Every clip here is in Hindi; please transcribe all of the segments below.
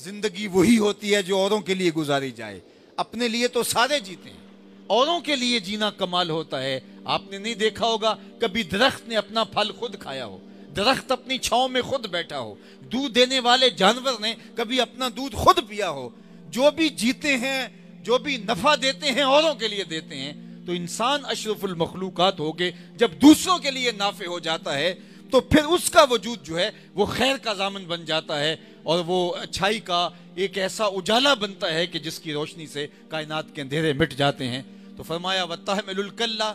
जिंदगी वही होती है जो औरों के लिए गुजारी जाए। अपने लिए तो सारे जीते हैं, औरों के लिए जीना कमाल होता है। आपने नहीं देखा होगा कभी दरख्त ने अपना फल खुद खाया हो, दरख्त अपनी छांव में खुद बैठा हो, दूध देने वाले जानवर ने कभी अपना दूध खुद पिया हो। जो भी जीते हैं, जो भी नफा देते हैं, औरों के लिए देते हैं। तो इंसान अशरफुल मखलूकात होके जब दूसरों के लिए नाफे हो जाता है तो फिर उसका वजूद जो है वो खैर का जामन बन जाता है और वो अच्छाई का एक ऐसा उजाला बनता है कि जिसकी रोशनी से कायनात के अंधेरे मिट जाते हैं। तो फरमाया वतहमिलुल कल्ला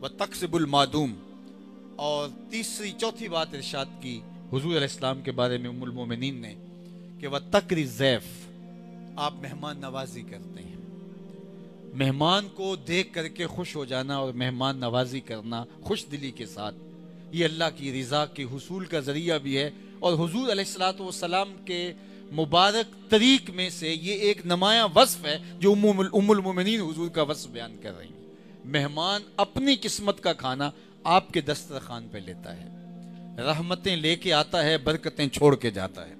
व तक्सिबुल मादूम। और तीसरी चौथी बात इरशाद की हुजूर अलैहिस्सलाम के बारे में उम्मुल मोमिनीन ने कि वह तकरी ज़ैफ, आप मेहमान नवाजी करते हैं। मेहमान को देख करके खुश हो जाना और मेहमान नवाजी करना खुश दिली के साथ, ये अल्लाह की रिज़ा के हुसूल का जरिया भी है। और हुजूर अलैहिस्सलातु वस्सलाम के मुबारक तरीक में से ये एक नमाया वस्फ है जो उम्मुल मोमिनीन हुजूर का वस्फ बयान कर रही हैं। मेहमान अपनी किस्मत का खाना आपके दस्तरखान पे लेता है, रहमतें लेके आता है, बरकतें छोड़ के जाता है।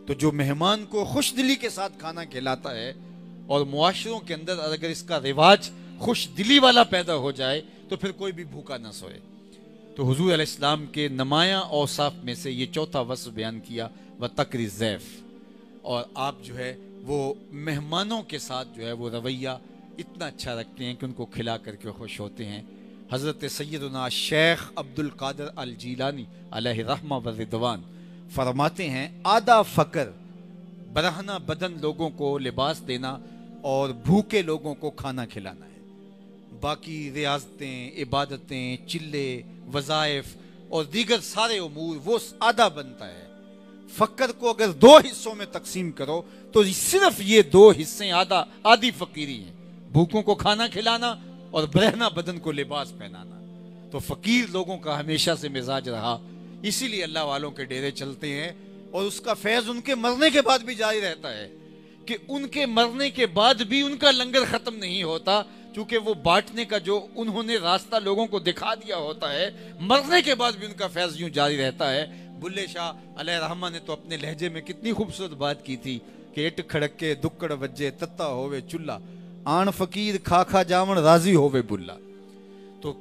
तो जो मेहमान को खुश दिली के साथ खाना खिलाता है, और मुआशरों के अंदर अगर इसका रिवाज खुश दिली वाला पैदा हो जाए तो फिर कोई भी भूखा ना सोए। तो हुजूर अलैहिस्सलाम के नमाया औसाफ में से ये चौथा वस्फ बयान किया, व तकरी ज़ैफ। और आप जो है वो मेहमानों के साथ जो है वो रवैया इतना अच्छा रखते हैं कि उनको खिला करके खुश होते हैं। हज़रत सैयदना शेख अब्दुल कादिर अल जीलानी अलैहि रहमा व रिदवान फरमाते हैं, आधा फ़क्र बरहना बदन लोगों को लिबास देना और भूखे लोगों को खाना खिलाना है। बाकी रियाजतें, इबादतें, चिल्ले, वज़ाइफ और दीगर सारे उमूर वो आधा बनता है। फ़क्र को अगर दो हिस्सों में तकसीम करो तो सिर्फ ये दो हिस्से आधी फ़कीरी हैं, भूखों को खाना खिलाना और बरहना बदन को लिबास पहनाना। तो फ़कीर लोगों का हमेशा से मिजाज रहा, इसीलिए अल्लाह वालों के डेरे चलते हैं और उसका फैज़ उनके मरने के बाद भी जारी रहता है कि उनके मरने के बाद भी उनका लंगर ख़त्म नहीं होता, क्योंकि वो बांटने का जो उन्होंने रास्ता लोगों को दिखा दिया होता है, मरने के बाद भी उनका फैज़ यूं जारी रहता है। बुल्ले शाह अलैहि रहमा ने तो अपने लहजे में कितनी खूबसूरत बात की थी कि इट खड़के दुक्कड़ वज्जे तत्ता होवे चुल्ला, आन फ़कीर खा खा जावन राजी होवे बुल्ला। तो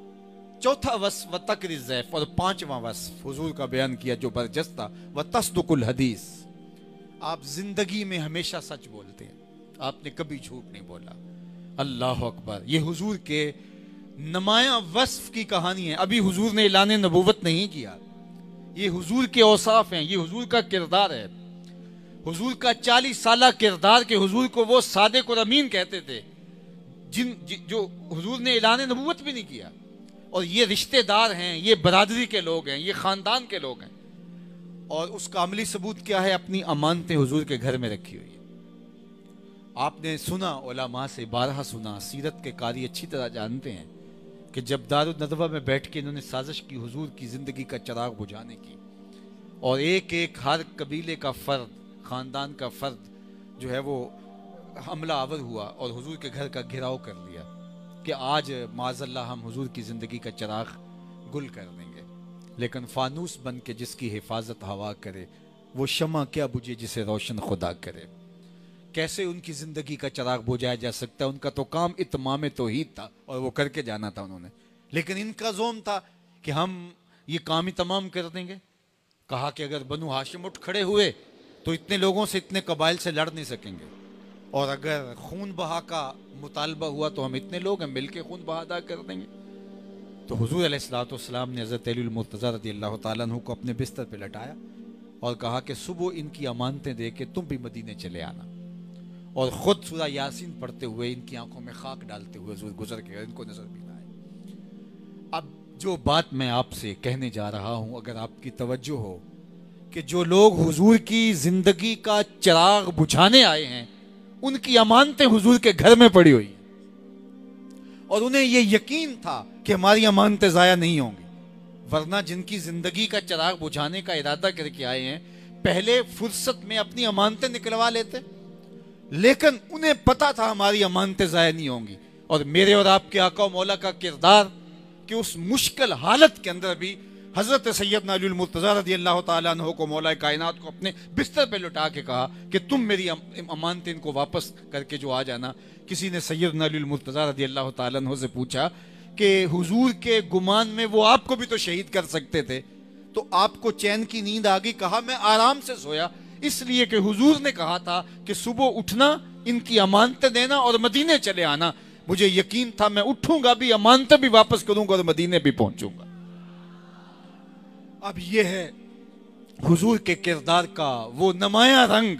चौथा वस्फ व तकरी ज़ैफ, और पांचवा वस्फ हुजूर का बयान किया जो बरजस्त था, व तस्दुकुल हदीस। आप जिंदगी में हमेशा सच बोलते हैं, आपने कभी झूठ नहीं बोला। अल्लाह अकबर, ये हुजूर के नमाया वस्फ की कहानी है। अभी हुजूर ने ऐलान नबूवत नहीं किया, ये हुजूर के औसाफ हैं, ये हुजूर का किरदार है। हुजूर का 40 साला किरदार के हुजूर को वो सादिक और अमीन कहते थे जो हुजूर ने ऐलान नबूवत भी नहीं किया। और ये रिश्तेदार हैं, ये बरादरी के लोग हैं, ये खानदान के लोग हैं। और उसका अमली सबूत क्या है? अपनी अमानतें हुजूर के घर में रखी हुई है। आपने सुना, उलमा से बारहा सुना, सीरत के कारी अच्छी तरह जानते हैं कि जब दारुल नदवा में बैठ के इन्होंने साजिश की हुजूर की जिंदगी का चिराग बुझाने की, और एक एक हर कबीले का फर्द, खानदान का फर्द जो है वो हमला आवर हुआ और हुजूर के घर का घेराव कर लिया कि आज माज़अल्लाह हम हुजूर की जिंदगी का चिराग गुल कर देंगे। लेकिन फानूस बन के जिसकी हिफाजत हवा करे, वो शमा क्या बुझे जिसे रोशन खुदा करे। कैसे उनकी जिंदगी का चिराग बुझाया जा सकता है? उनका तो काम इत्माम तौहीद था और वो करके जाना था उन्होंने। लेकिन इनका जोम था कि हम ये काम ही तमाम कर देंगे। कहा कि अगर बनु हाशिम उठ खड़े हुए तो इतने लोगों से, इतने कबाइल से लड़ नहीं सकेंगे, और अगर खून बहा का मुतालबा हुआ तो हम इतने लोग हैं मिलके खून बहा अदा कर देंगे। तो हुजूर अलैहिस्सलातु वस्सलाम ने हज़रत अली मुर्तज़ा रज़ियल्लाहु ताला अन्हु को अपने बिस्तर पे लटाया और कहा कि सुबह इनकी अमानतें दे के तुम भी मदीने चले आना। और ख़ुद सूरा यासीन पढ़ते हुए इनकी आंखों में खाक डालते हुए हुजूर गुजर गए, इनको नजर भी ना आए। अब जो बात मैं आपसे कहने जा रहा हूं, अगर आपकी तवज्जो हो कि जो लोग हुजूर की जिंदगी का चिराग बुझाने आए हैं, उनकी अमानतें हुजूर के घर में पड़ी हुई हैं और उन्हें यह यकीन था कि हमारी अमानतें ज़ाया नहीं होंगी। वरना जिनकी जिंदगी का चिराग बुझाने का इरादा करके आए हैं, पहले फुर्सत में अपनी अमानतें निकलवा लेते, लेकिन उन्हें पता था हमारी अमानतें ज़ाया नहीं होंगी। और मेरे और आपके आका मौला का किरदार कि उस मुश्किल हालत के अंदर भी हजरत सैयदना अली मुर्तज़ा रज़ियल्लाहु ताला अन्हु को मौला कायनात को अपने बिस्तर पे लुटा के कहा कि तुम मेरी अमानतें इनको वापस करके जो आ जाना। किसी ने सैयदना अली मुर्तज़ा रज़ियल्लाहु ताला अन्हु से पूछा कि हुजूर के गुमान में वो आपको भी तो शहीद कर सकते थे, तो आपको चैन की नींद आ गई? कहा मैं आराम से सोया, इसलिए कि हुजूर ने कहा था कि सुबह उठना, इनकी अमानतें देना और मदीने चले आना। मुझे यकीन था मैं उठूंगा भी, अमानतें भी वापस करूंगा और मदीने भी पहुंचूंगा। अब यह है हुजूर के किरदार का वो नमाया रंग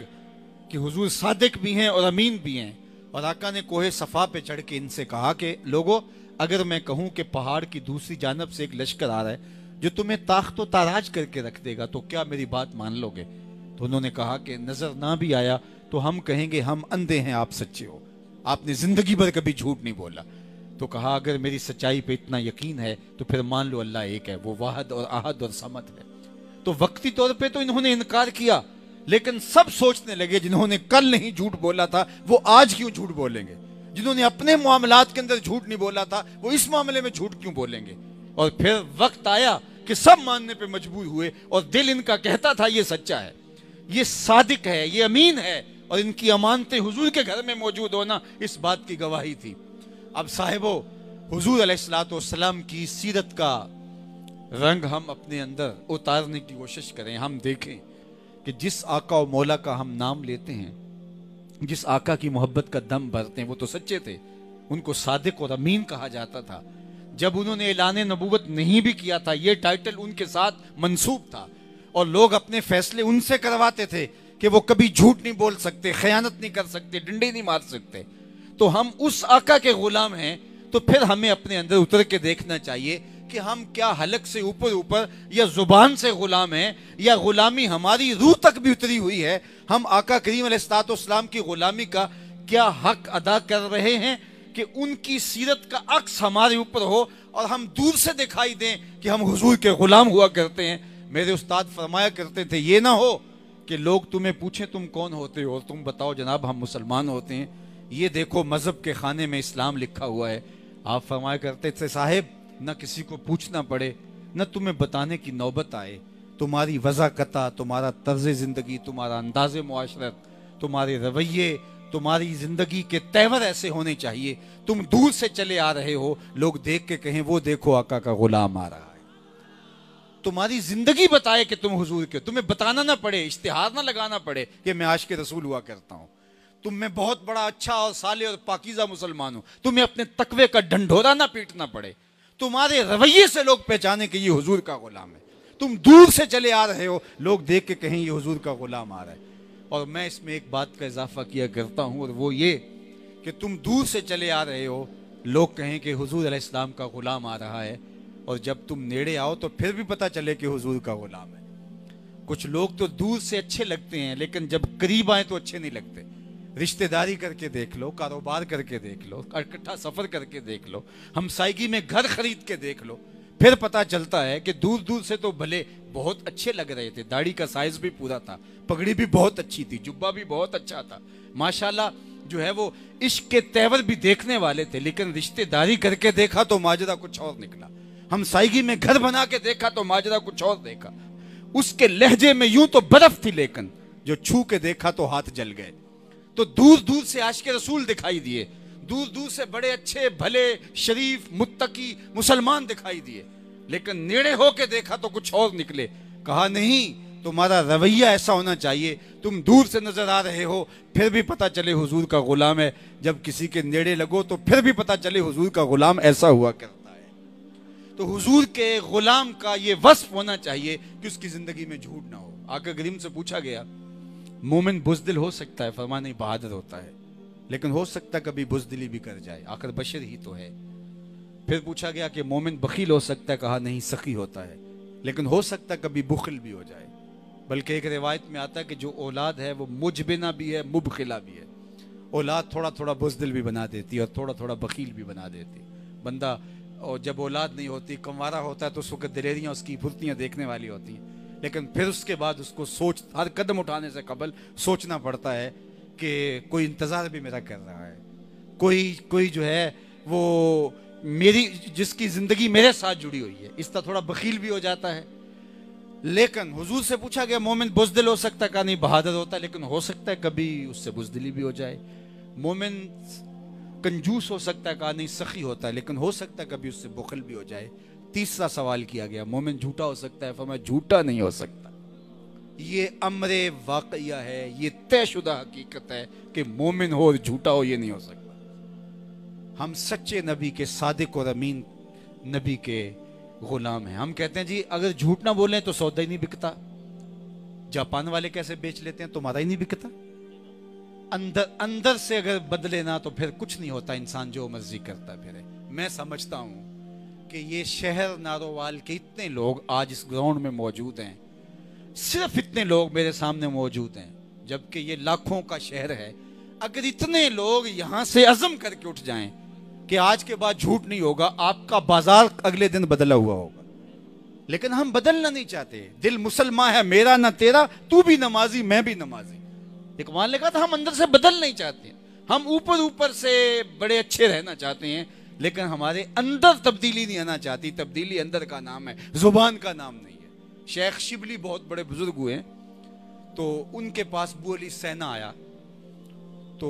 कि हुजूर सादिक भी हैं और अमीन भी हैं। और आका ने कोहे सफा पे चढ़ के इनसे कहा कि लोगों, अगर मैं कहूं कि पहाड़ की दूसरी जानब से एक लश्कर आ रहा है जो तुम्हें ताख्त व ताराज करके रख देगा, तो क्या मेरी बात मान लोगे? तो उन्होंने कहा कि नजर ना भी आया तो हम कहेंगे हम अंधे हैं, आप सच्चे हो, आपने जिंदगी भर कभी झूठ नहीं बोला। तो कहा अगर मेरी सच्चाई पे इतना यकीन है तो फिर मान लो अल्लाह एक है, वो वाहद और आहद और समद है। तो वक्ती तौर पे तो इन्होंने इनकार किया, लेकिन सब सोचने लगे जिन्होंने कल नहीं झूठ बोला था वो आज क्यों झूठ बोलेंगे, जिन्होंने अपने मामलात के अंदर झूठ नहीं बोला था वो इस मामले में झूठ क्यों बोलेंगे। और फिर वक्त आया कि सब मानने पे मजबूर हुए और दिल इनका कहता था ये सच्चा है, ये सादिक है, ये अमीन है, और इनकी अमानतें हुजूर के घर में मौजूद होना इस बात की गवाही थी। अब साहिबो, हुजूर अलैहिस्सलातु वस्सलाम की सीरत का रंग हम अपने अंदर उतारने की कोशिश करें। हम देखें कि जिस आका और मौला का हम नाम लेते हैं, जिस आका की मोहब्बत का दम भरते हैं, वो तो सच्चे थे, उनको सादिक और अमीन कहा जाता था। जब उन्होंने ऐलान नबूवत नहीं भी किया था, ये टाइटल उनके साथ मंसूब था और लोग अपने फैसले उनसे करवाते थे कि वो कभी झूठ नहीं बोल सकते, खयानत नहीं कर सकते, डंडे नहीं मार सकते। तो हम उस आका के गुलाम हैं, तो फिर हमें अपने अंदर उतर के देखना चाहिए कि हम क्या हलक से ऊपर ऊपर या जुबान से गुलाम हैं, या गुलामी हमारी रूह तक भी उतरी हुई है। हम आका करीम अलैहिस्सलाम की गुलामी का क्या हक अदा कर रहे हैं कि उनकी सीरत का अक्स हमारे ऊपर हो और हम दूर से दिखाई दें कि हम हुजूर के गुलाम हुआ करते हैं। मेरे उस्ताद फरमाया करते थे, ये ना हो कि लोग तुम्हें पूछें तुम कौन होते हो और तुम बताओ जनाब हम मुसलमान होते हैं, ये देखो मजहब के खाने में इस्लाम लिखा हुआ है। आप फरमाया करते थे, साहिब न किसी को पूछना पड़े, न तुम्हें बताने की नौबत आए, तुम्हारी वज़ाकता, तुम्हारा तर्ज जिंदगी, तुम्हारा अंदाज मुआशरत, तुम्हारे रवैये, तुम्हारी जिंदगी के तेवर ऐसे होने चाहिए, तुम दूर से चले आ रहे हो, लोग देख के कहें वो देखो आका का गुलाम आ रहा है। तुम्हारी जिंदगी बताए कि तुम हुजूर के, तुम्हें बताना ना पड़े, इश्तिहार ना लगाना पड़े कि मैं आशिक़ रसूल हुआ करता हूं, तुम में बहुत बड़ा अच्छा और साले और पाकीज़ा मुसलमान हो, तुम्हें अपने तकवे का ढंढोरा ना पीटना पड़े, तुम्हारे रवैये से लोग पहचाने कि ये हुजूर का गुलाम है। तुम दूर से चले आ रहे हो, लोग देख के कहें ये हुजूर का गुलाम आ रहा है। और मैं इसमें एक बात का इजाफा किया करता हूं, और वो ये कि तुम दूर से चले आ रहे हो, लोग कहें कि हुजूर अलैहिस्सलाम का गुलाम आ रहा है, और जब तुम नेड़े आओ तो फिर भी पता चले कि हुजूर का गुलाम है। कुछ लोग तो दूर से अच्छे लगते हैं, लेकिन जब करीब आए तो अच्छे नहीं लगते। रिश्तेदारी करके देख लो, कारोबार करके देख लो, इकट्ठा सफर करके देख लो, हमसायगी में घर खरीद के देख लो, फिर पता चलता है कि दूर दूर से तो भले बहुत अच्छे लग रहे थे, दाढ़ी का साइज भी पूरा था, पगड़ी भी बहुत अच्छी थी, जुब्बा भी बहुत अच्छा था, माशाल्लाह जो है वो इश्क के तेवर भी देखने वाले थे, लेकिन रिश्तेदारी करके देखा तो माजरा कुछ और निकला। हमसायगी में घर बना के देखा तो माजरा कुछ और देखा। उसके लहजे में यूं तो बर्फ थी, लेकिन जो छू के देखा तो हाथ जल गए। तो दूर दूर से आशिक़ रसूल दिखाई दिए, दूर दूर से बड़े अच्छे भले शरीफ मुत्तकी मुसलमान दिखाई दिए, लेकिन नेड़े होके देखा तो कुछ और निकले। कहा नहीं, तुम्हारा रवैया ऐसा होना चाहिए, तुम दूर से नजर आ रहे हो फिर भी पता चले हुजूर का गुलाम है, जब किसी के नेड़े लगो तो फिर भी पता चले हुजूर का गुलाम ऐसा हुआ करता है। तो हुजूर के गुलाम का ये वस्फ होना चाहिए कि उसकी जिंदगी में झूठ ना हो। आका करीम से पूछा गया, मोमिन बुज़दिल हो सकता है? फरमाया नहीं, बहादुर होता है, लेकिन हो सकता है कभी बुज़दिली भी कर जाए, आखिर बशर ही तो है। फिर पूछा गया कि मोमिन बखील हो सकता है? कहा नहीं, सखी होता है, लेकिन हो सकता है कभी बुखिल भी हो जाए। बल्कि एक रिवायत में आता है कि जो औलाद है वो मुजबिना भी है, मुबखिला भी है। औलाद थोड़ा थोड़ा बुज़दिल भी बना देती है और थोड़ा थोड़ा बखील भी बना देती है। बंदा और जब औलाद नहीं होती, कंवारा होता है, तो उस वक्त दिलेरियाँ उसकी फुर्तियाँ देखने वाली होती हैं, लेकिन फिर उसके बाद उसको सोच, हर कदम उठाने से कबल सोचना पड़ता है कि कोई इंतज़ार भी मेरा कर रहा है, कोई जो है वो मेरी, जिसकी ज़िंदगी मेरे साथ जुड़ी हुई है। इस तरह थोड़ा बखील भी हो जाता है, लेकिन हुजूर से पूछा गया मोमिन बुज़दिल हो सकता है? कहा नहीं, बहादुर होता है, लेकिन हो सकता है कभी उससे बुज़दिली भी हो जाए। मोमिन कंजूस हो सकता है? कहा नहीं, सखी होता है, लेकिन हो सकता है कभी उससे बुखल भी हो जाए। तीसरा सवाल किया गया, मोमिन झूठा हो सकता है? फरमाया झूठा नहीं हो सकता। ये अमरे वाक़िया है, ये तयशुदा हकीकत है कि मोमिन हो और झूठा हो ये नहीं हो सकता। हम सच्चे नबी के सादिक और अमीन नबी के गुलाम हैं। हम कहते हैं जी अगर झूठ ना बोले तो सौदा ही नहीं बिकता। जापान वाले कैसे बेच लेते हैं, तुम्हारा ही नहीं बिकता। अंदर अंदर से अगर बदले ना तो फिर कुछ नहीं होता, इंसान जो मर्जी करता फिरे। मैं समझता हूं कि ये शहर नारोवाल के इतने लोग आज इस ग्राउंड में मौजूद हैं, सिर्फ इतने लोग मेरे सामने मौजूद हैं, जबकि ये लाखों का शहर है। अगर इतने लोग यहां से अज़म करके उठ जाएं कि आज के बाद झूठ नहीं होगा, आपका बाजार अगले दिन बदला हुआ होगा। लेकिन हम बदलना नहीं चाहते। दिल मुसलमान है मेरा ना तेरा, तू भी नमाजी मैं भी नमाजी। इकबाल ने कहा था हम अंदर से बदल नहीं चाहते, हम ऊपर ऊपर से बड़े अच्छे रहना चाहते हैं, लेकिन हमारे अंदर तब्दीली नहीं आना चाहती। तब्दीली अंदर का नाम है, जुबान का नाम नहीं है। शेख शिबली बहुत बड़े बुजुर्ग हुए, तो उनके पास अबू अली सैना आया। तो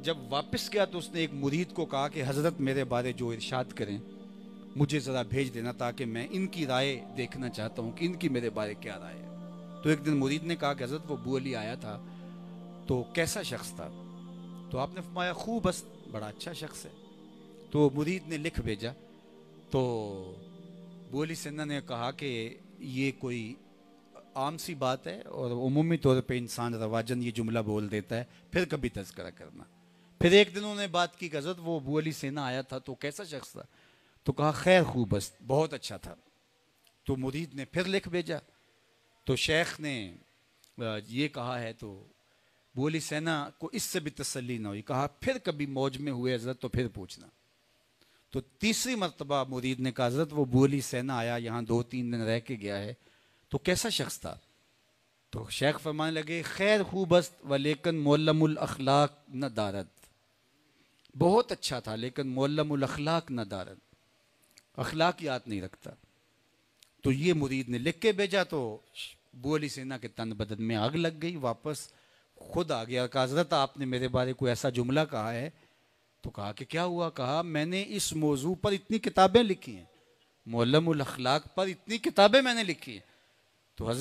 जब वापस गया तो उसने एक मुरीद को कहा कि हजरत मेरे बारे जो इरशाद करें मुझे ज़रा भेज देना, ताकि मैं इनकी राय देखना चाहता हूँ कि इनकी मेरे बारे क्या राय है। तो एक दिन मुरीद ने कहा कि हजरत वो अबू अली आया था तो कैसा शख्स था? तो आपने फरमाया खूब, बस बड़ा अच्छा शख्स है। तो मुरीद ने लिख भेजा। तो अबू अली सन्ना ने कहा कि ये कोई आम सी बात है और उमूमी तौर पे इंसान रवाजन ये जुमला बोल देता है, फिर कभी तज़किरा करना। फिर एक दिन उन्होंने बात की, हजरत वो अबू अली सन्ना आया था तो कैसा शख्स था? तो कहा खैर खूब, बस बहुत अच्छा था। तो मुरीद ने फिर लिख भेजा। तो शेख ने ये कहा है, तो अबू अली सैना को इससे भी तसल्ली ना हुई। कहा फिर कभी मौज में हुए हजरत तो फिर पूछना। तो तीसरी मरतबा मुरीद ने कहा हजरत वो अबू अली सैना आया, यहाँ 2-3 दिन रह के गया है, तो कैसा शख्स था? तो शेख फरमाने लगे खैर खूबस्त व लेकिन मुअल्लमुल अखलाक न दारत। बहुत अच्छा था लेकिन मुअल्लमुल अखलाक न दारत, अखलाक याद नहीं रखता। तो ये मुरीद ने लिख के भेजा। तो अबू अली सैना के तन बदन में आग लग गई, वापस खुद आ गया। कहा हजरत आपने मेरे बारे कोई ऐसा जुमला कहा है? तो कहा कि क्या हुआ? कहा मैंने इस मौजू पर इतनी किताबें लिखी हैं, मुअल्लमुल अखलाक पर इतनी किताबें मैंने लिखी हैं। तो हजरत